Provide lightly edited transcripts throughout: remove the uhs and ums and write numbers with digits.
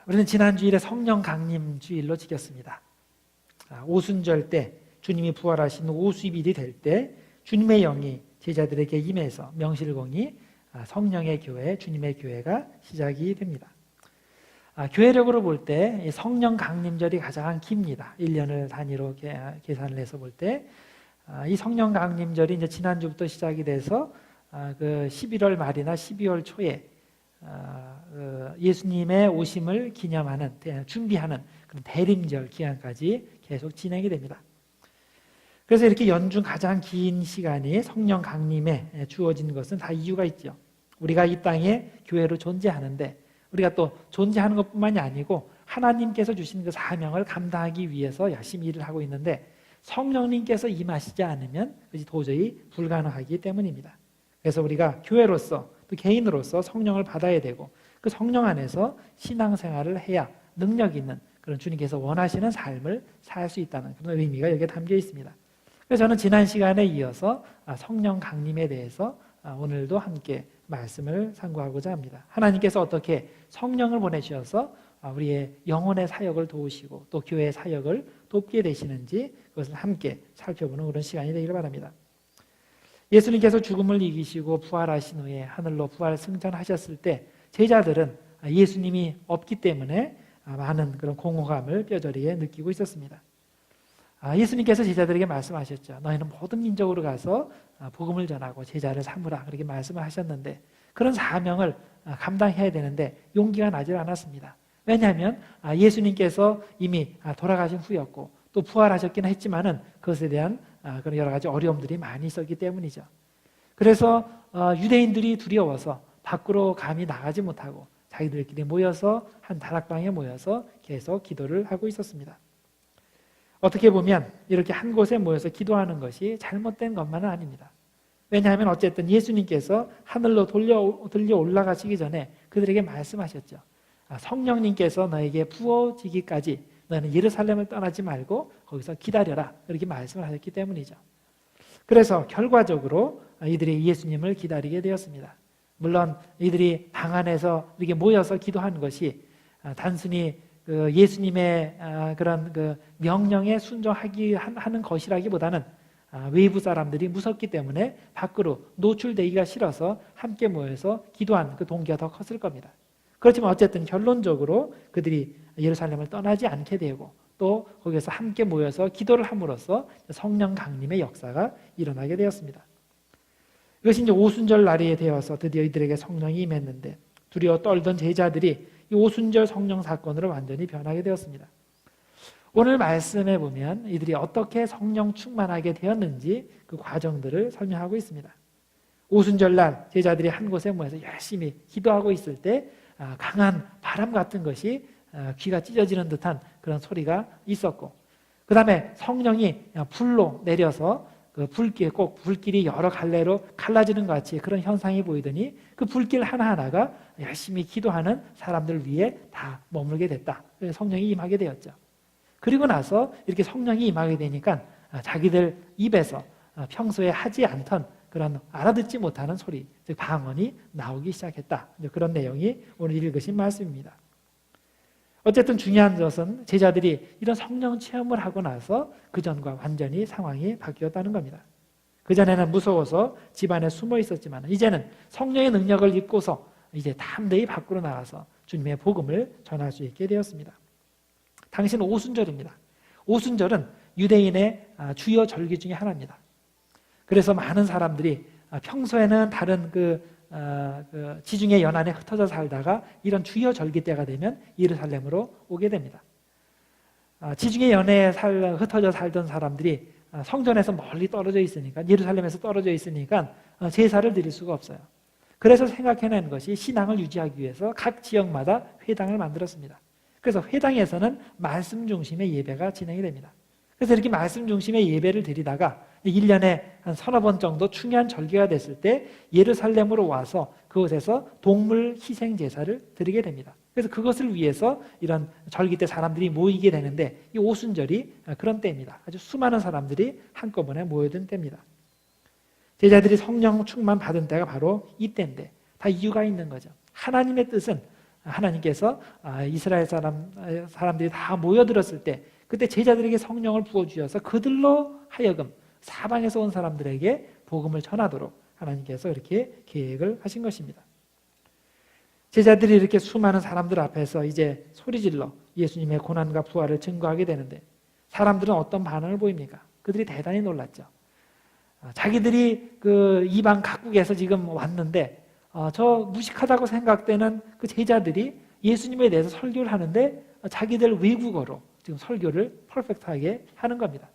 우리는 지난 주일에 성령 강림 주일로 지켰습니다. 오순절 때 주님이 부활하신 오수일이 될 때 주님의 영이 제자들에게 임해서 명실공히 성령의 교회, 주님의 교회가 시작이 됩니다. 교회력으로 볼 때 성령 강림절이 가장 깁니다. 1년을 단위로 계산을 해서 볼 때 이 성령 강림절이 이제 지난주부터 시작이 돼서 그 11월 말이나 12월 초에 예수님의 오심을 기념하는, 준비하는 그런 대림절 기간까지 계속 진행이 됩니다. 그래서 이렇게 연중 가장 긴 시간이 성령 강림에 주어진 것은 다 이유가 있죠. 우리가 이 땅에 교회로 존재하는데 우리가 또 존재하는 것뿐만이 아니고 하나님께서 주신 그 사명을 감당하기 위해서 열심히 일을 하고 있는데 성령님께서 임하시지 않으면 그것이 도저히 불가능하기 때문입니다. 그래서 우리가 교회로서 또 개인으로서 성령을 받아야 되고 그 성령 안에서 신앙생활을 해야 능력 있는 그런 주님께서 원하시는 삶을 살 수 있다는 그런 의미가 여기에 담겨 있습니다. 그래서 저는 지난 시간에 이어서 성령 강림에 대해서 오늘도 함께 말씀을 상고하고자 합니다. 하나님께서 어떻게 성령을 보내주셔서 우리의 영혼의 사역을 도우시고 또 교회의 사역을 돕게 되시는지 그것을 함께 살펴보는 그런 시간이 되기를 바랍니다. 예수님께서 죽음을 이기시고 부활하신 후에 하늘로 부활 승천하셨을 때 제자들은 예수님이 없기 때문에 많은 그런 공허감을 뼈저리게 느끼고 있었습니다. 예수님께서 제자들에게 말씀하셨죠. 너희는 모든 민족으로 가서 복음을 전하고 제자를 삼으라 그렇게 말씀을 하셨는데 그런 사명을 감당해야 되는데 용기가 나질 않았습니다. 왜냐하면 예수님께서 이미 돌아가신 후였고 또 부활하셨기는 했지만은 그것에 대한 그런 여러 가지 어려움들이 많이 있었기 때문이죠. 그래서 유대인들이 두려워서 밖으로 감히 나가지 못하고 자기들끼리 모여서 한 다락방에 모여서 계속 기도를 하고 있었습니다. 어떻게 보면 이렇게 한 곳에 모여서 기도하는 것이 잘못된 것만은 아닙니다. 왜냐하면 어쨌든 예수님께서 하늘로 들려 올라가시기 전에 그들에게 말씀하셨죠. 성령님께서 너에게 부어지기까지 너는 예루살렘을 떠나지 말고 거기서 기다려라 이렇게 말씀을 하셨기 때문이죠. 그래서 결과적으로 이들이 예수님을 기다리게 되었습니다. 물론 이들이 방 안에서 이렇게 모여서 기도한 것이 단순히 예수님의 그런 그 명령에 순종하기 하는 것이라기보다는 외부 사람들이 무섭기 때문에 밖으로 노출되기가 싫어서 함께 모여서 기도한 그 동기가 더 컸을 겁니다. 그렇지만 어쨌든 결론적으로 그들이 예루살렘을 떠나지 않게 되고 또 거기서 함께 모여서 기도를 함으로써 성령 강림의 역사가 일어나게 되었습니다. 이것이 이제 오순절 날이 되어서 드디어 이들에게 성령이 임했는데 두려워 떨던 제자들이 이 오순절 성령 사건으로 완전히 변하게 되었습니다. 오늘 말씀에 보면 이들이 어떻게 성령 충만하게 되었는지 그 과정들을 설명하고 있습니다. 오순절 날 제자들이 한 곳에 모여서 열심히 기도하고 있을 때 강한 바람 같은 것이 귀가 찢어지는 듯한 그런 소리가 있었고 그 다음에 성령이 불로 내려서 그 불길이 여러 갈래로 갈라지는 것 같이 그런 현상이 보이더니 그 불길 하나하나가 열심히 기도하는 사람들 위에 다 머물게 됐다. 성령이 임하게 되었죠. 그리고 나서 이렇게 성령이 임하게 되니까 자기들 입에서 평소에 하지 않던 그런 알아듣지 못하는 소리, 즉 방언이 나오기 시작했다. 그런 내용이 오늘 읽으신 말씀입니다. 어쨌든 중요한 것은 제자들이 이런 성령 체험을 하고 나서 그전과 완전히 상황이 바뀌었다는 겁니다. 그전에는 무서워서 집안에 숨어 있었지만 이제는 성령의 능력을 입고서 이제 담대히 밖으로 나가서 주님의 복음을 전할 수 있게 되었습니다. 당시는 오순절입니다. 오순절은 유대인의 주요 절기 중에 하나입니다. 그래서 많은 사람들이 평소에는 다른 지중해 연안에 흩어져 살다가 이런 주요 절기 때가 되면 예루살렘으로 오게 됩니다. 지중해 연해에 흩어져 살던 사람들이 성전에서 멀리 떨어져 있으니까 예루살렘에서 떨어져 있으니까 제사를 드릴 수가 없어요. 그래서 생각해낸 것이 신앙을 유지하기 위해서 각 지역마다 회당을 만들었습니다. 그래서 회당에서는 말씀 중심의 예배가 진행이 됩니다. 그래서 이렇게 말씀 중심의 예배를 드리다가 1년에 한 서너 번 정도 중요한 절기가 됐을 때 예루살렘으로 와서 그곳에서 동물 희생 제사를 드리게 됩니다. 그래서 그것을 위해서 이런 절기 때 사람들이 모이게 되는데 이 오순절이 그런 때입니다. 아주 수많은 사람들이 한꺼번에 모여든 때입니다. 제자들이 성령 충만 받은 때가 바로 이때인데 다 이유가 있는 거죠. 하나님의 뜻은 하나님께서 이스라엘 사람들이 다 모여들었을 때 그때 제자들에게 성령을 부어주셔서 그들로 하여금 사방에서 온 사람들에게 복음을 전하도록 하나님께서 이렇게 계획을 하신 것입니다. 제자들이 이렇게 수많은 사람들 앞에서 이제 소리질러 예수님의 고난과 부활을 증거하게 되는데 사람들은 어떤 반응을 보입니까? 그들이 대단히 놀랐죠. 자기들이 그 이방 각국에서 지금 왔는데 저 무식하다고 생각되는 그 제자들이 예수님에 대해서 설교를 하는데 자기들 외국어로 지금 설교를 퍼펙트하게 하는 겁니다.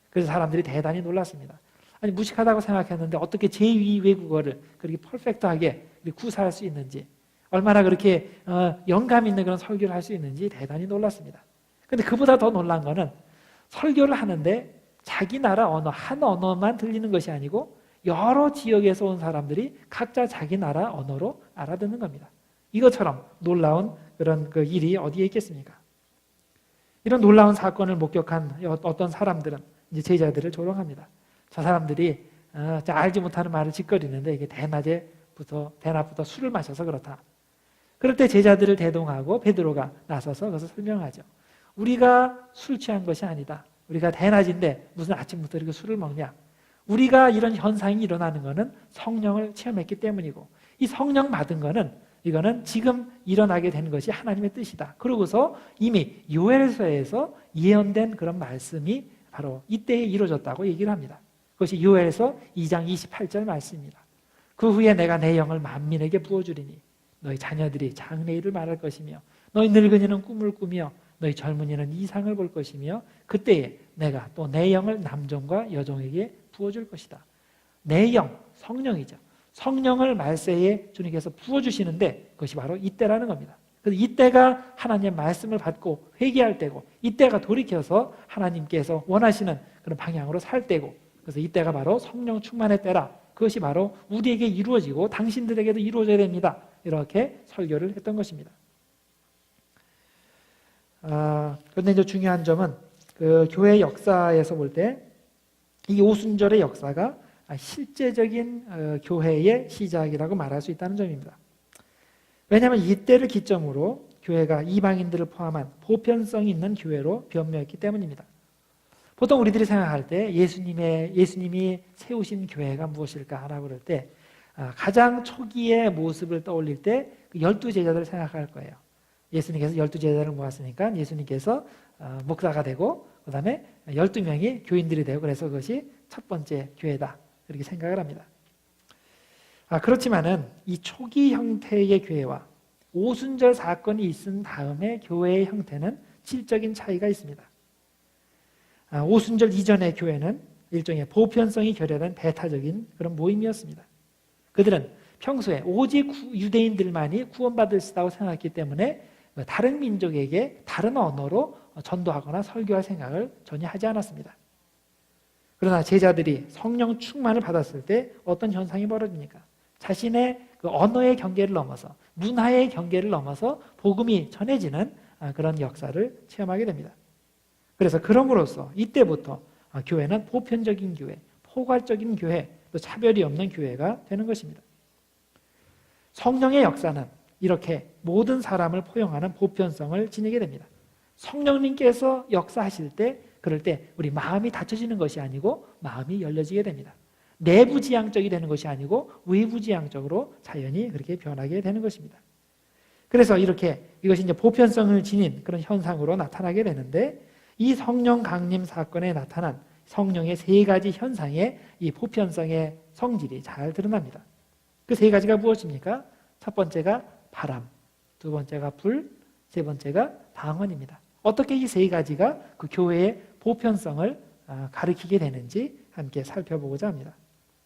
그래서 사람들이 대단히 놀랐습니다. 아니 무식하다고 생각했는데 어떻게 제2 외국어를 그렇게 퍼펙트하게 구사할 수 있는지, 얼마나 그렇게 영감 있는 그런 설교를 할 수 있는지 대단히 놀랐습니다. 그런데 그보다 더 놀란 거는 설교를 하는데 자기 나라 언어, 한 언어만 들리는 것이 아니고 여러 지역에서 온 사람들이 각자 자기 나라 언어로 알아듣는 겁니다. 이것처럼 놀라운 그런 그 일이 어디에 있겠습니까? 이런 놀라운 사건을 목격한 어떤 사람들은 이제 제자들을 조롱합니다. 저 사람들이 알지 못하는 말을 짓거리는데 이게 대낮부터 술을 마셔서 그렇다. 그럴 때 제자들을 대동하고 베드로가 나서서 그것을 설명하죠. 우리가 술 취한 것이 아니다. 우리가 대낮인데 무슨 아침부터 이렇게 술을 먹냐. 우리가 이런 현상이 일어나는 것은 성령을 체험했기 때문이고 이 성령 받은 것은 이거는 지금 일어나게 되는 것이 하나님의 뜻이다. 그러고서 이미 요엘서에서 예언된 그런 말씀이 바로 이때에 이루어졌다고 얘기를 합니다. 그것이 요엘서 2장 28절 말씀입니다. 그 후에 내가 내 영을 만민에게 부어주리니 너희 자녀들이 장래일을 말할 것이며 너희 늙은이는 꿈을 꾸며 너희 젊은이는 이상을 볼 것이며 그때에 내가 또 내 영을 남종과 여종에게 부어줄 것이다. 내 영, 성령이죠. 성령을 말세에 주님께서 부어주시는데 그것이 바로 이때라는 겁니다. 그래서 이때가 하나님의 말씀을 받고 회개할 때고 이때가 돌이켜서 하나님께서 원하시는 그런 방향으로 살 때고 그래서 이때가 바로 성령 충만의 때라. 그것이 바로 우리에게 이루어지고 당신들에게도 이루어져야 됩니다. 이렇게 설교를 했던 것입니다. 그런데 이제 중요한 점은 그 교회 역사에서 볼 때 이 오순절의 역사가 실제적인 교회의 시작이라고 말할 수 있다는 점입니다. 왜냐하면 이때를 기점으로 교회가 이방인들을 포함한 보편성이 있는 교회로 변모했기 때문입니다. 보통 우리들이 생각할 때 예수님이 세우신 교회가 무엇일까라고 그럴 때 가장 초기의 모습을 떠올릴 때 12제자들을 생각할 거예요. 예수님께서 12제자를 모았으니까 예수님께서 목사가 되고 그 다음에 12명이 교인들이 되고 그래서 그것이 첫 번째 교회다. 그렇게 생각을 합니다. 그렇지만은 이 초기 형태의 교회와 오순절 사건이 있은 다음에 교회의 형태는 질적인 차이가 있습니다. 오순절 이전의 교회는 일종의 보편성이 결여된 배타적인 그런 모임이었습니다. 그들은 평소에 오직 유대인들만이 구원받을 수 있다고 생각했기 때문에 다른 민족에게 다른 언어로 전도하거나 설교할 생각을 전혀 하지 않았습니다. 그러나 제자들이 성령 충만을 받았을 때 어떤 현상이 벌어집니까? 자신의 그 언어의 경계를 넘어서 문화의 경계를 넘어서 복음이 전해지는 그런 역사를 체험하게 됩니다. 그래서 그럼으로써 이때부터 교회는 보편적인 교회, 포괄적인 교회, 또 차별이 없는 교회가 되는 것입니다. 성령의 역사는 이렇게 모든 사람을 포용하는 보편성을 지니게 됩니다. 성령님께서 역사하실 때 그럴 때 우리 마음이 닫혀지는 것이 아니고 마음이 열려지게 됩니다. 내부지향적이 되는 것이 아니고 외부지향적으로 자연히 그렇게 변하게 되는 것입니다. 그래서 이것이 이제 보편성을 지닌 그런 현상으로 나타나게 되는데 이 성령 강림 사건에 나타난 성령의 세 가지 현상의 이 보편성의 성질이 잘 드러납니다. 그 세 가지가 무엇입니까? 첫 번째가 바람, 두 번째가 불, 세 번째가 방언입니다. 어떻게 이 세 가지가 그 교회의 보편성을 가리키게 되는지 함께 살펴보고자 합니다.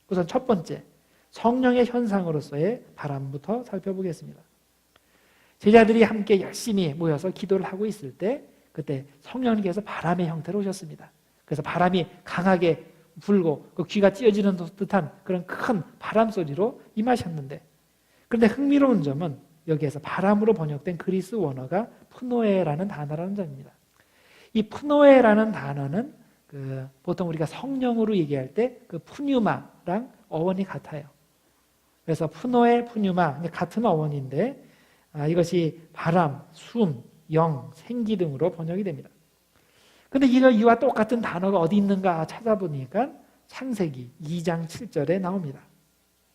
우선 첫 번째, 성령의 현상으로서의 바람부터 살펴보겠습니다. 제자들이 함께 열심히 모여서 기도를 하고 있을 때 그때 성령님께서 바람의 형태로 오셨습니다. 그래서 바람이 강하게 불고 그 귀가 찢어지는 듯한 그런 큰 바람 소리로 임하셨는데 그런데 흥미로운 점은 여기에서 바람으로 번역된 그리스 원어가 푸노에라는 단어라는 점입니다. 이 푸노에라는 단어는 보통 우리가 성령으로 얘기할 때 그 푸뉴마랑 어원이 같아요. 그래서 푸노에, 푸뉴마 같은 어원인데 이것이 바람, 숨, 영, 생기 등으로 번역이 됩니다. 그런데 이와 똑같은 단어가 어디 있는가 찾아보니까 창세기 2장 7절에 나옵니다.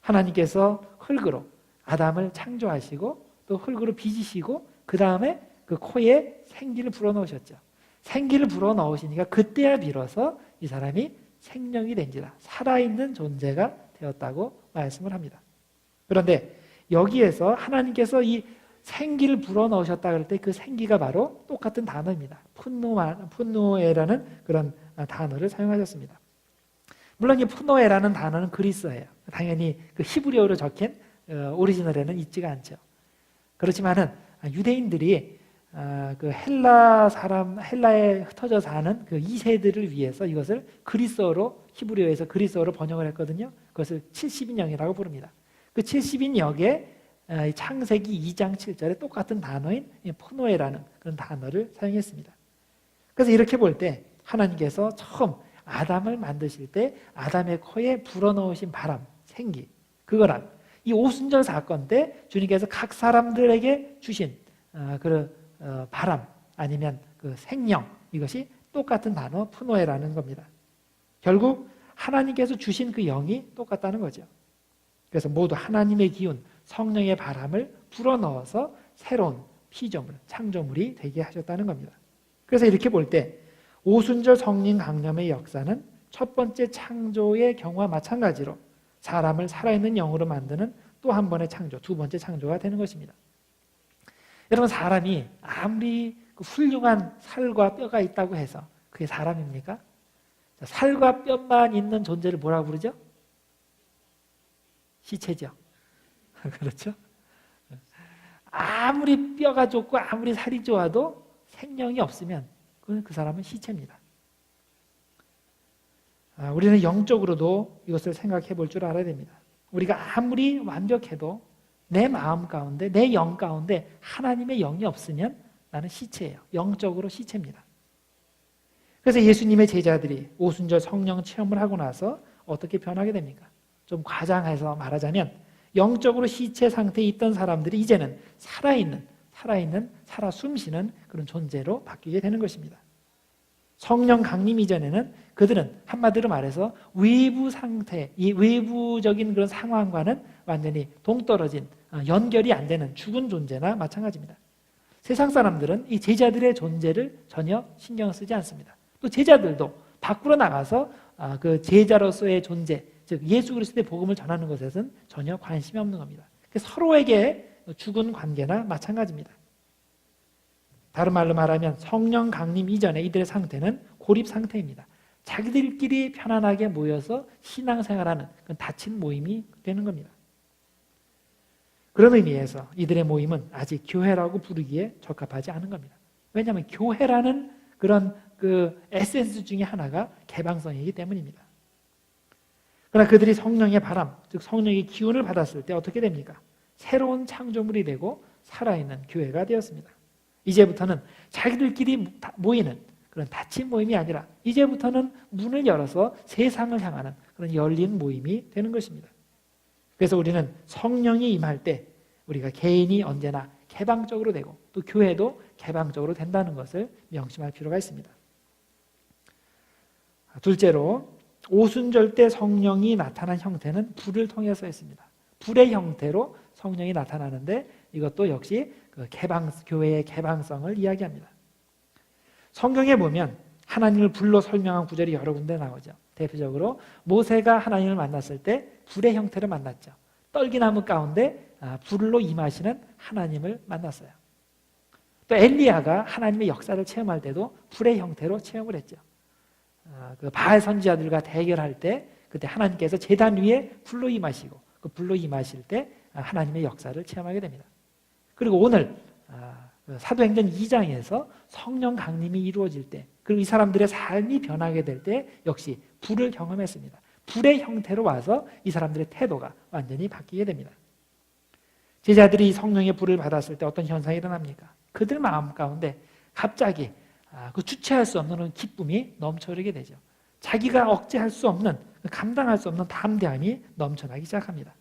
하나님께서 흙으로 아담을 창조하시고 또 흙으로 빚으시고 그 다음에 그 코에 생기를 불어넣으셨죠. 생기를 불어넣으시니까 그때야 비로소 이 사람이 생명이 된지라, 살아있는 존재가 되었다고 말씀을 합니다. 그런데 여기에서 하나님께서 이 생기를 불어넣으셨다 그럴 때 그 생기가 바로 똑같은 단어입니다. 푼노에라는 그런 단어를 사용하셨습니다. 물론 이 푸노에라는 단어는 그리스어예요. 당연히 그 히브리어로 적힌 오리지널에는 있지가 않죠. 그렇지만은 유대인들이 그 헬라에 흩어져 사는 그 2세들을 위해서 이것을 그리스어로, 히브리어에서 그리스어로 번역을 했거든요. 그것을 70인역이라고 부릅니다. 그 70인역에 창세기 2장 7절에 똑같은 단어인 푸노에라는 그런 단어를 사용했습니다. 그래서 이렇게 볼 때 하나님께서 처음 아담을 만드실 때 아담의 코에 불어넣으신 바람, 생기, 그거랑 이 오순절 사건 때 주님께서 각 사람들에게 주신 바람 아니면 그 생명, 이것이 똑같은 단어 푸노에라는 겁니다. 결국 하나님께서 주신 그 영이 똑같다는 거죠. 그래서 모두 하나님의 기운, 성령의 바람을 불어넣어서 새로운 피조물, 창조물이 되게 하셨다는 겁니다. 그래서 이렇게 볼 때 오순절 성령 강림의 역사는 첫 번째 창조의 경우와 마찬가지로 사람을 살아있는 영으로 만드는 또 한 번의 창조, 두 번째 창조가 되는 것입니다. 여러분, 사람이 아무리 훌륭한 살과 뼈가 있다고 해서 그게 사람입니까? 살과 뼈만 있는 존재를 뭐라고 부르죠? 시체죠. 그렇죠? 아무리 뼈가 좋고 아무리 살이 좋아도 생명이 없으면 그 사람은 시체입니다. 우리는 영적으로도 이것을 생각해 볼 줄 알아야 됩니다. 우리가 아무리 완벽해도 내 마음 가운데, 내 영 가운데 하나님의 영이 없으면 나는 시체예요. 영적으로 시체입니다. 그래서 예수님의 제자들이 오순절 성령 체험을 하고 나서 어떻게 변하게 됩니까? 좀 과장해서 말하자면 영적으로 시체 상태에 있던 사람들이 이제는 살아있는, 살아 숨쉬는 그런 존재로 바뀌게 되는 것입니다. 성령 강림 이전에는 그들은 한마디로 말해서 외부 상태, 이 외부적인 그런 상황과는 완전히 동떨어진, 연결이 안 되는 죽은 존재나 마찬가지입니다. 세상 사람들은 이 제자들의 존재를 전혀 신경 쓰지 않습니다. 또 제자들도 밖으로 나가서 그 제자로서의 존재, 즉 예수 그리스도의 복음을 전하는 것에는 전혀 관심이 없는 겁니다. 서로에게 죽은 관계나 마찬가지입니다. 다른 말로 말하면 성령 강림 이전에 이들의 상태는 고립 상태입니다. 자기들끼리 편안하게 모여서 신앙생활하는 그런 닫힌 모임이 되는 겁니다. 그런 의미에서 이들의 모임은 아직 교회라고 부르기에 적합하지 않은 겁니다. 왜냐하면 교회라는 그런 그 에센스 중에 하나가 개방성이기 때문입니다. 그러나 그들이 성령의 바람, 즉 성령의 기운을 받았을 때 어떻게 됩니까? 새로운 창조물이 되고 살아있는 교회가 되었습니다. 이제부터는 자기들끼리 모이는 그런 닫힌 모임이 아니라 이제부터는 문을 열어서 세상을 향하는 그런 열린 모임이 되는 것입니다. 그래서 우리는 성령이 임할 때 우리가 개인이 언제나 개방적으로 되고 또 교회도 개방적으로 된다는 것을 명심할 필요가 있습니다. 둘째로 오순절 때 성령이 나타난 형태는 불을 통해서 했습니다. 불의 형태로 성령이 나타나는데 이것도 역시 그 교회의 개방성을 이야기합니다. 성경에 보면 하나님을 불로 설명한 구절이 여러 군데 나오죠. 대표적으로 모세가 하나님을 만났을 때 불의 형태를 만났죠. 떨기나무 가운데 불로 임하시는 하나님을 만났어요. 또 엘리야가 하나님의 역사를 체험할 때도 불의 형태로 체험을 했죠. 그 바알 선지자들과 대결할 때 그때 하나님께서 제단 위에 불로 임하시고 그 불로 임하실 때 하나님의 역사를 체험하게 됩니다. 그리고 오늘 사도행전 2장에서 성령 강림이 이루어질 때 그리고 이 사람들의 삶이 변하게 될 때 역시 불을 경험했습니다. 불의 형태로 와서 이 사람들의 태도가 완전히 바뀌게 됩니다. 제자들이 성령의 불을 받았을 때 어떤 현상이 일어납니까? 그들 마음 가운데 갑자기 그 주체할 수 없는 기쁨이 넘쳐흐르게 되죠. 자기가 억제할 수 없는, 감당할 수 없는 담대함이 넘쳐나기 시작합니다.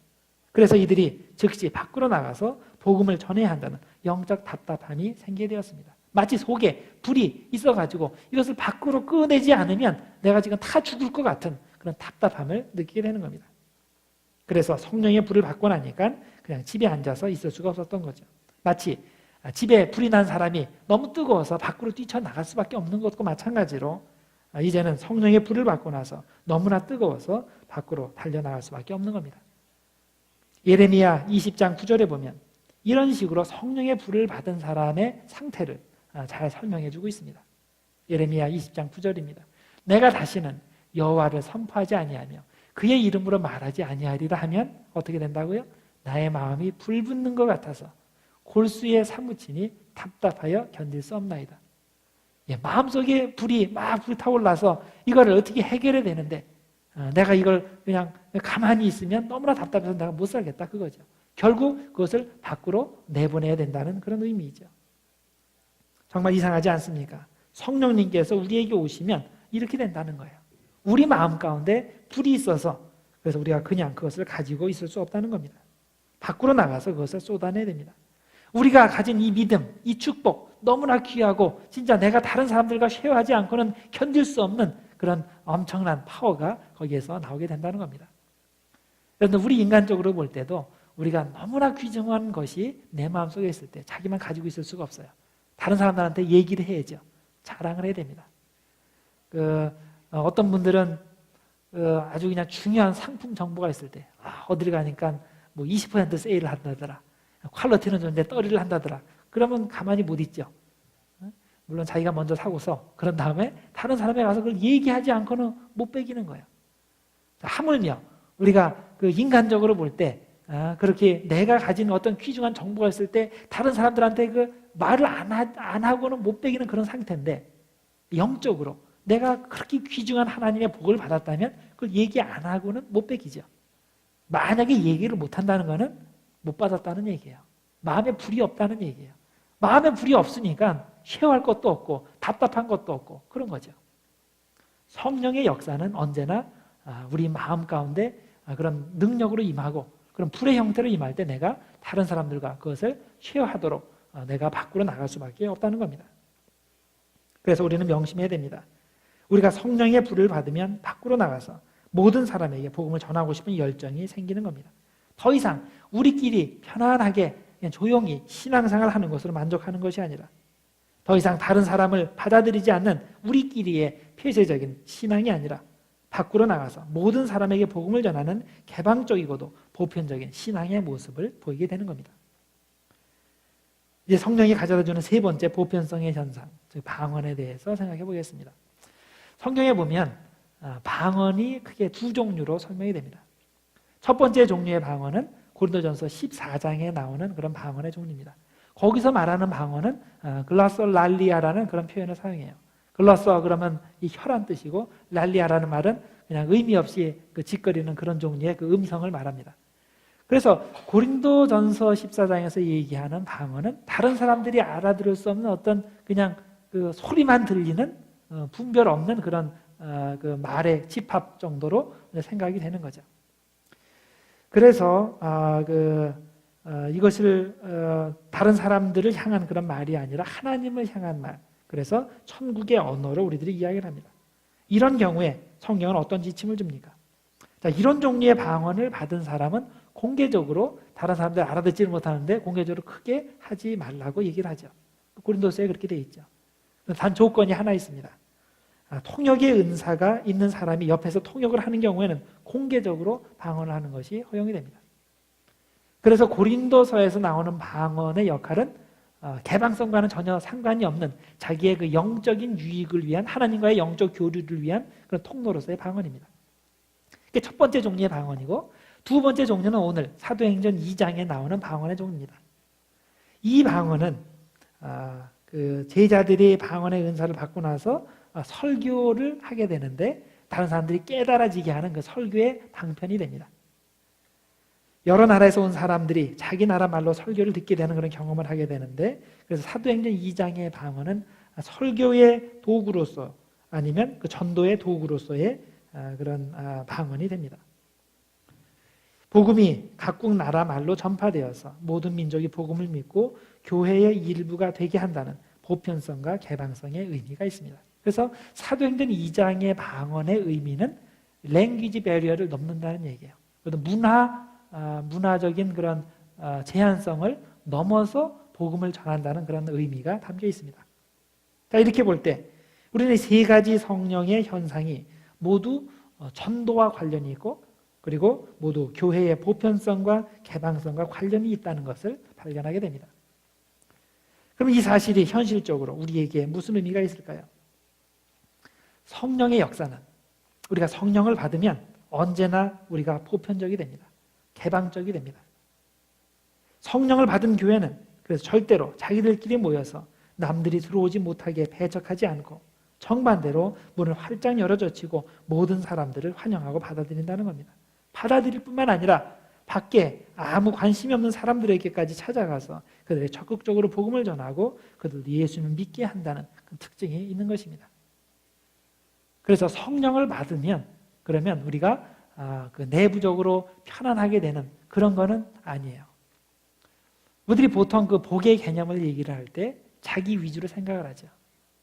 그래서 이들이 즉시 밖으로 나가서 복음을 전해야 한다는 영적 답답함이 생기게 되었습니다. 마치 속에 불이 있어가지고 이것을 밖으로 꺼내지 않으면 내가 지금 다 죽을 것 같은 그런 답답함을 느끼게 되는 겁니다. 그래서 성령의 불을 받고 나니까 그냥 집에 앉아서 있을 수가 없었던 거죠. 마치 집에 불이 난 사람이 너무 뜨거워서 밖으로 뛰쳐나갈 수밖에 없는 것과 마찬가지로 이제는 성령의 불을 받고 나서 너무나 뜨거워서 밖으로 달려나갈 수밖에 없는 겁니다. 예레미야 20장 9절에 보면 이런 식으로 성령의 불을 받은 사람의 상태를 잘 설명해 주고 있습니다. 예레미야 20장 9절입니다. 내가 다시는 여호와를 선포하지 아니하며 그의 이름으로 말하지 아니하리라 하면 어떻게 된다고요? 나의 마음이 불붙는 것 같아서 골수에 사무치니 답답하여 견딜 수 없나이다. 마음속에 불이 막 불타올라서 이거를 어떻게 해결해야 되는데 내가 이걸 그냥 가만히 있으면 너무나 답답해서 내가 못 살겠다 그거죠. 결국 그것을 밖으로 내보내야 된다는 그런 의미이죠. 정말 이상하지 않습니까? 성령님께서 우리에게 오시면 이렇게 된다는 거예요. 우리 마음 가운데 불이 있어서 그래서 우리가 그냥 그것을 가지고 있을 수 없다는 겁니다. 밖으로 나가서 그것을 쏟아내야 됩니다. 우리가 가진 이 믿음, 이 축복 너무나 귀하고 진짜 내가 다른 사람들과 쉐어하지 않고는 견딜 수 없는 그런 엄청난 파워가 거기에서 나오게 된다는 겁니다. 그런데 우리 인간적으로 볼 때도 우리가 너무나 귀중한 것이 내 마음속에 있을 때 자기만 가지고 있을 수가 없어요. 다른 사람들한테 얘기를 해야죠. 자랑을 해야 됩니다. 어떤 분들은 아주 그냥 중요한 상품 정보가 있을 때 어디를 가니까 뭐 20% 세일을 한다더라. 퀄리티는 좋은데 떨이를 한다더라. 그러면 가만히 못 있죠. 물론 자기가 먼저 사고서 그런 다음에 다른 사람에 가서 그걸 얘기하지 않고는 못 빼기는 거예요. 하물며 우리가 인간적으로 볼 때 그렇게 내가 가진 어떤 귀중한 정보가 있을 때 다른 사람들한테 그 말을 안 하고는 못 빼기는 그런 상태인데 영적으로 내가 그렇게 귀중한 하나님의 복을 받았다면 그걸 얘기 안 하고는 못 빼기죠. 만약에 얘기를 못 한다는 것은 못 받았다는 얘기예요. 마음에 불이 없다는 얘기예요. 마음에 불이 없으니까 쉐어할 것도 없고 답답한 것도 없고 그런 거죠. 성령의 역사는 언제나 우리 마음 가운데 그런 능력으로 임하고 그런 불의 형태로 임할 때 내가 다른 사람들과 그것을 쉐어하도록 내가 밖으로 나갈 수밖에 없다는 겁니다. 그래서 우리는 명심해야 됩니다. 우리가 성령의 불을 받으면 밖으로 나가서 모든 사람에게 복음을 전하고 싶은 열정이 생기는 겁니다. 더 이상 우리끼리 편안하게 그냥 조용히 신앙생활을 하는 것으로 만족하는 것이 아니라 더 이상 다른 사람을 받아들이지 않는 우리끼리의 폐쇄적인 신앙이 아니라 밖으로 나가서 모든 사람에게 복음을 전하는 개방적이고도 보편적인 신앙의 모습을 보이게 되는 겁니다. 이제 성령이 가져다주는 세 번째 보편성의 현상, 즉 방언에 대해서 생각해 보겠습니다. 성경에 보면 방언이 크게 두 종류로 설명이 됩니다. 첫 번째 종류의 방언은 고린도전서 14장에 나오는 그런 방언의 종류입니다. 거기서 말하는 방언은 글라솔랄리아라는 그런 표현을 사용해요. 글라소 그러면 이 혀란 뜻이고 랄리아라는 말은 그냥 의미 없이 짓거리는 그런 종류의 그 음성을 말합니다. 그래서 고린도전서 14장에서 얘기하는 방언은 다른 사람들이 알아들을 수 없는 어떤 그냥 그 소리만 들리는 분별 없는 그런 그 말의 집합 정도로 생각이 되는 거죠. 그래서 이것을 다른 사람들을 향한 그런 말이 아니라 하나님을 향한 말. 그래서 천국의 언어로 우리들이 이야기를 합니다. 이런 경우에 성경은 어떤 지침을 줍니까? 자, 이런 종류의 방언을 받은 사람은 공개적으로 다른 사람들 알아듣지를 못하는데 공개적으로 크게 하지 말라고 얘기를 하죠. 고린도서에 그렇게 되어 있죠. 단 조건이 하나 있습니다. 통역의 은사가 있는 사람이 옆에서 통역을 하는 경우에는 공개적으로 방언을 하는 것이 허용이 됩니다. 그래서 고린도서에서 나오는 방언의 역할은 개방성과는 전혀 상관이 없는 자기의 그 영적인 유익을 위한 하나님과의 영적 교류를 위한 그런 통로로서의 방언입니다. 그게 첫 번째 종류의 방언이고 두 번째 종류는 오늘 사도행전 2장에 나오는 방언의 종류입니다. 이 방언은 그 제자들이 방언의 은사를 받고 나서 설교를 하게 되는데 다른 사람들이 깨달아지게 하는 그 설교의 방편이 됩니다. 여러 나라에서 온 사람들이 자기 나라 말로 설교를 듣게 되는 그런 경험을 하게 되는데 그래서 사도행전 2장의 방언은 설교의 도구로서 아니면 그 전도의 도구로서의 그런 방언이 됩니다. 복음이 각국 나라 말로 전파되어서 모든 민족이 복음을 믿고 교회의 일부가 되게 한다는 보편성과 개방성의 의미가 있습니다. 그래서 사도행전 2장의 방언의 의미는 랭귀지 배리어를 넘는다는 얘기예요. 문화적인 그런 제한성을 넘어서 복음을 전한다는 그런 의미가 담겨 있습니다. 자, 이렇게 볼 때 우리는 세 가지 성령의 현상이 모두 전도와 관련이 있고 그리고 모두 교회의 보편성과 개방성과 관련이 있다는 것을 발견하게 됩니다. 그럼 이 사실이 현실적으로 우리에게 무슨 의미가 있을까요? 성령의 역사는 우리가 성령을 받으면 언제나 우리가 보편적이 됩니다. 개방적이 됩니다. 성령을 받은 교회는 그래서 절대로 자기들끼리 모여서 남들이 들어오지 못하게 배척하지 않고 정반대로 문을 활짝 열어젖히고 모든 사람들을 환영하고 받아들인다는 겁니다. 받아들일 뿐만 아니라 밖에 아무 관심이 없는 사람들에게까지 찾아가서 그들에게 적극적으로 복음을 전하고 그들도 예수님을 믿게 한다는 그 특징이 있는 것입니다. 그래서 성령을 받으면 그러면 우리가 그 내부적으로 편안하게 되는 그런 거는 아니에요. 우리들이 보통 그 복의 개념을 얘기를 할 때 자기 위주로 생각을 하죠.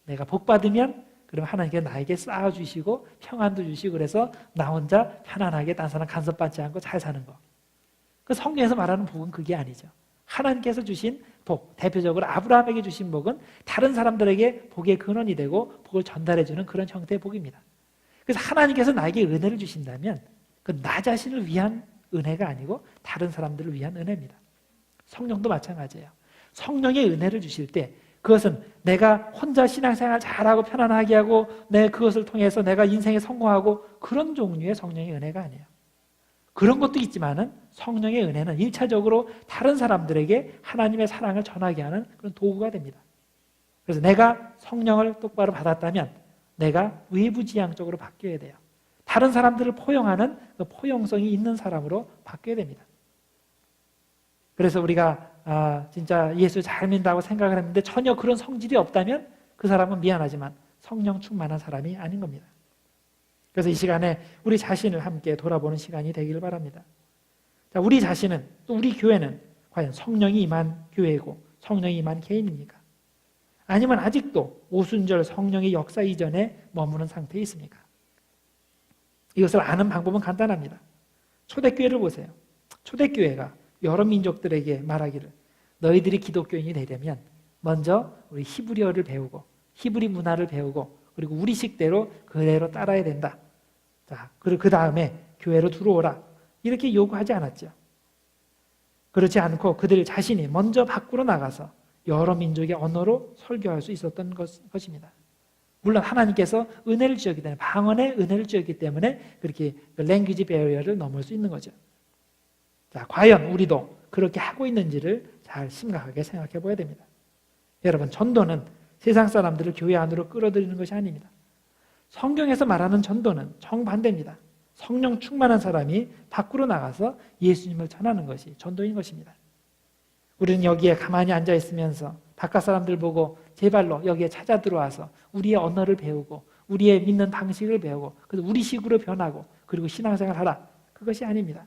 내가 복 받으면 그럼 하나님께서 나에게 쌓아주시고 평안도 주시고 그래서 나 혼자 편안하게 딴 사람 간섭받지 않고 잘 사는 거. 그 성경에서 말하는 복은 그게 아니죠. 하나님께서 주신 복, 대표적으로 아브라함에게 주신 복은 다른 사람들에게 복의 근원이 되고 복을 전달해주는 그런 형태의 복입니다. 그래서 하나님께서 나에게 은혜를 주신다면 그 나 자신을 위한 은혜가 아니고 다른 사람들을 위한 은혜입니다. 성령도 마찬가지예요. 성령의 은혜를 주실 때 그것은 내가 혼자 신앙생활 잘하고 편안하게 하고 그것을 통해서 내가 인생에 성공하고 그런 종류의 성령의 은혜가 아니에요. 그런 것도 있지만은 성령의 은혜는 1차적으로 다른 사람들에게 하나님의 사랑을 전하게 하는 그런 도구가 됩니다. 그래서 내가 성령을 똑바로 받았다면 내가 외부지향적으로 바뀌어야 돼요. 다른 사람들을 포용하는 그 포용성이 있는 사람으로 바뀌어야 됩니다. 그래서 우리가 진짜 예수 잘 믿는다고 생각을 했는데 전혀 그런 성질이 없다면 그 사람은 미안하지만 성령 충만한 사람이 아닌 겁니다. 그래서 이 시간에 우리 자신을 함께 돌아보는 시간이 되기를 바랍니다. 자, 우리 자신은 또 우리 교회는 과연 성령이 임한 교회고 성령이 임한 개인입니까? 아니면 아직도 오순절 성령의 역사 이전에 머무는 상태에 있습니까? 이것을 아는 방법은 간단합니다. 초대교회를 보세요. 초대교회가 여러 민족들에게 말하기를 너희들이 기독교인이 되려면 먼저 우리 히브리어를 배우고 히브리 문화를 배우고 그리고 우리식대로 그대로 따라야 된다. 자, 그리고 그 다음에 교회로 들어오라. 이렇게 요구하지 않았죠. 그렇지 않고 그들 자신이 먼저 밖으로 나가서 여러 민족의 언어로 설교할 수 있었던 것입니다. 물론 하나님께서 은혜를 주셨기 때문에 방언의 은혜를 주셨기 때문에 그렇게 랭귀지 배리어를 넘을 수 있는 거죠. 자, 과연 우리도 그렇게 하고 있는지를 잘 심각하게 생각해 봐야 됩니다. 여러분, 전도는 세상 사람들을 교회 안으로 끌어들이는 것이 아닙니다. 성경에서 말하는 전도는 정반대입니다. 성령 충만한 사람이 밖으로 나가서 예수님을 전하는 것이 전도인 것입니다. 우리는 여기에 가만히 앉아 있으면서 바깥 사람들 보고 제발로 여기에 찾아 들어와서 우리의 언어를 배우고 우리의 믿는 방식을 배우고 그래서 우리식으로 변하고 그리고 신앙생활을 하라. 그것이 아닙니다.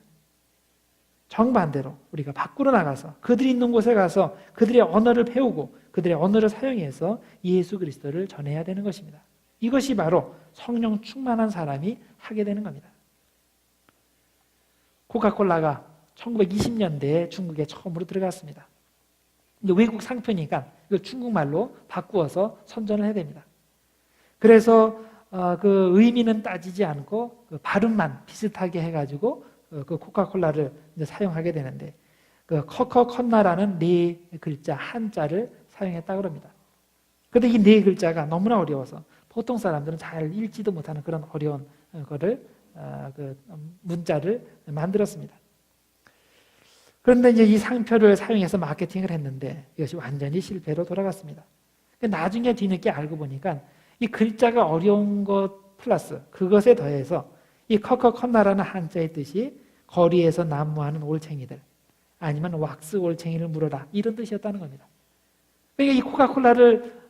정반대로 우리가 밖으로 나가서 그들이 있는 곳에 가서 그들의 언어를 배우고 그들의 언어를 사용해서 예수 그리스도를 전해야 되는 것입니다. 이것이 바로 성령 충만한 사람이 하게 되는 겁니다. 코카콜라가 1920년대에 중국에 처음으로 들어갔습니다. 외국 상표니까 이걸 중국말로 바꾸어서 선전을 해야 됩니다. 그래서 그 의미는 따지지 않고 그 발음만 비슷하게 해가지고 그 코카콜라를 이제 사용하게 되는데 그 커커컨나라는 네 글자 한자를 사용했다고 합니다. 그런데 이 네 글자가 너무나 어려워서 보통 사람들은 잘 읽지도 못하는 그런 어려운 거를 그 문자를 만들었습니다. 그런데 이제 이 상표를 사용해서 마케팅을 했는데 이것이 완전히 실패로 돌아갔습니다. 나중에 뒤늦게 알고 보니까 이 글자가 어려운 것 플러스 그것에 더해서 이 커커컨나라는 한자의 뜻이 거리에서 난무하는 올챙이들 아니면 왁스 올챙이를 물어라 이런 뜻이었다는 겁니다. 그러니까 이 코카콜라를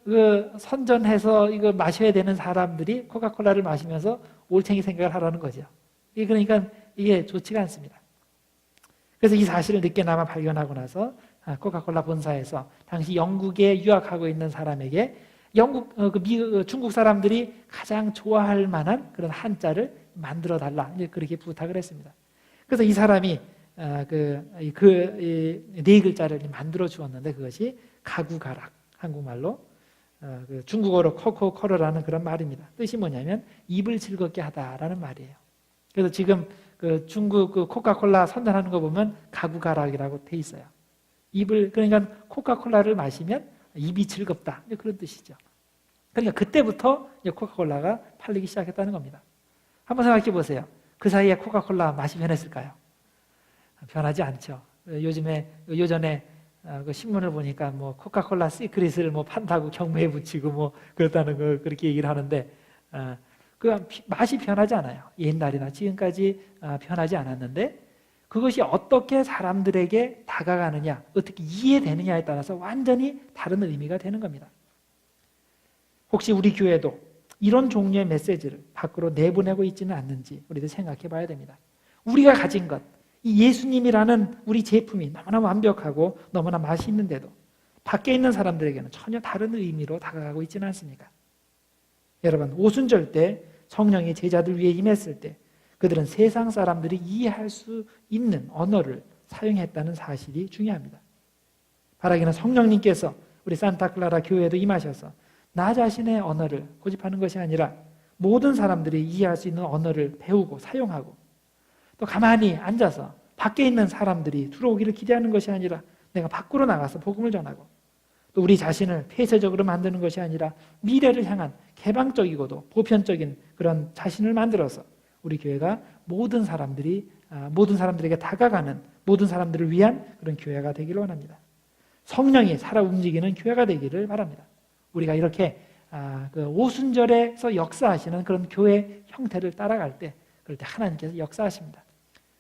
선전해서 이거 마셔야 되는 사람들이 코카콜라를 마시면서 올챙이 생각을 하라는 거죠. 그러니까 이게 좋지가 않습니다. 그래서 이 사실을 늦게나마 발견하고 나서 코카콜라 본사에서 당시 영국에 유학하고 있는 사람에게 중국 사람들이 가장 좋아할 만한 그런 한자를 만들어 달라, 그렇게 부탁을 했습니다. 그래서 이 사람이 네 글자를 만들어 주었는데 그것이 가구가락, 한국말로 중국어로 코코코로라는 그런 말입니다. 뜻이 뭐냐면 입을 즐겁게 하다라는 말이에요. 그래서 지금 중국 코카콜라 선전하는 거 보면 가구가락이라고 돼 있어요. 그러니까 코카콜라를 마시면 입이 즐겁다, 그런 뜻이죠. 그러니까 그때부터 코카콜라가 팔리기 시작했다는 겁니다. 한번 생각해 보세요. 그 사이에 코카콜라 맛이 변했을까요? 변하지 않죠. 요전에 그 신문을 보니까 코카콜라 시크릿을 판다고 경매에 붙이고 그렇다는 거 그렇게 얘기를 하는데, 그 맛이 변하지 않아요. 옛날이나 지금까지 변하지 않았는데, 그것이 어떻게 사람들에게 다가가느냐, 어떻게 이해되느냐에 따라서 완전히 다른 의미가 되는 겁니다. 혹시 우리 교회도 이런 종류의 메시지를 밖으로 내보내고 있지는 않는지 우리도 생각해 봐야 됩니다. 우리가 가진 것, 이 예수님이라는 우리 제품이 너무나 완벽하고 너무나 맛있는데도 밖에 있는 사람들에게는 전혀 다른 의미로 다가가고 있지는 않습니까? 여러분, 오순절 때 성령이 제자들 위에 임했을 때 그들은 세상 사람들이 이해할 수 있는 언어를 사용했다는 사실이 중요합니다. 바라기는 성령님께서 우리 산타클라라 교회에도 임하셔서 나 자신의 언어를 고집하는 것이 아니라 모든 사람들이 이해할 수 있는 언어를 배우고 사용하고, 또 가만히 앉아서 밖에 있는 사람들이 들어오기를 기대하는 것이 아니라 내가 밖으로 나가서 복음을 전하고, 또 우리 자신을 폐쇄적으로 만드는 것이 아니라 미래를 향한 개방적이고도 보편적인 그런 자신을 만들어서 우리 교회가 모든 사람들에게 다가가는, 모든 사람들을 위한 그런 교회가 되기를 원합니다. 성령이 살아 움직이는 교회가 되기를 바랍니다. 우리가 이렇게 오순절에서 역사하시는 그런 교회 형태를 따라갈 때, 그럴 때 하나님께서 역사하십니다.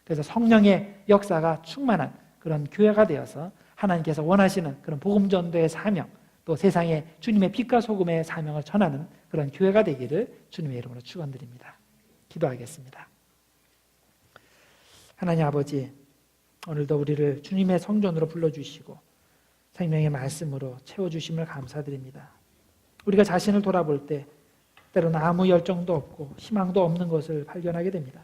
그래서 성령의 역사가 충만한 그런 교회가 되어서 하나님께서 원하시는 그런 복음 전도의 사명, 또 세상에 주님의 빛과 소금의 사명을 전하는 그런 교회가 되기를 주님의 이름으로 축원드립니다. 기도하겠습니다. 하나님 아버지, 오늘도 우리를 주님의 성전으로 불러주시고 생명의 말씀으로 채워주심을 감사드립니다. 우리가 자신을 돌아볼 때 때로는 아무 열정도 없고 희망도 없는 것을 발견하게 됩니다.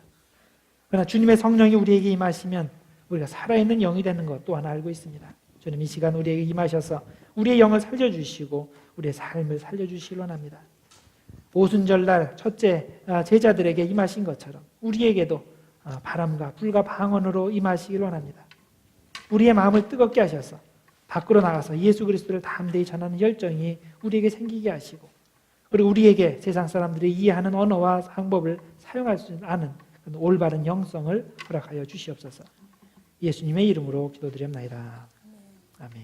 그러나 주님의 성령이 우리에게 임하시면 우리가 살아있는 영이 되는 것 또한 알고 있습니다. 주님, 이 시간 우리에게 임하셔서 우리의 영을 살려주시고 우리의 삶을 살려주시길 원합니다. 오순절날 첫째 제자들에게 임하신 것처럼 우리에게도 바람과 불과 방언으로 임하시길 원합니다. 우리의 마음을 뜨겁게 하셔서 밖으로 나가서 예수 그리스도를 담대히 전하는 열정이 우리에게 생기게 하시고, 그리고 우리에게 세상 사람들이 이해하는 언어와 방법을 사용할 수 아는 올바른 영성을 허락하여 주시옵소서. 예수님의 이름으로 기도드립나이다. 아멘.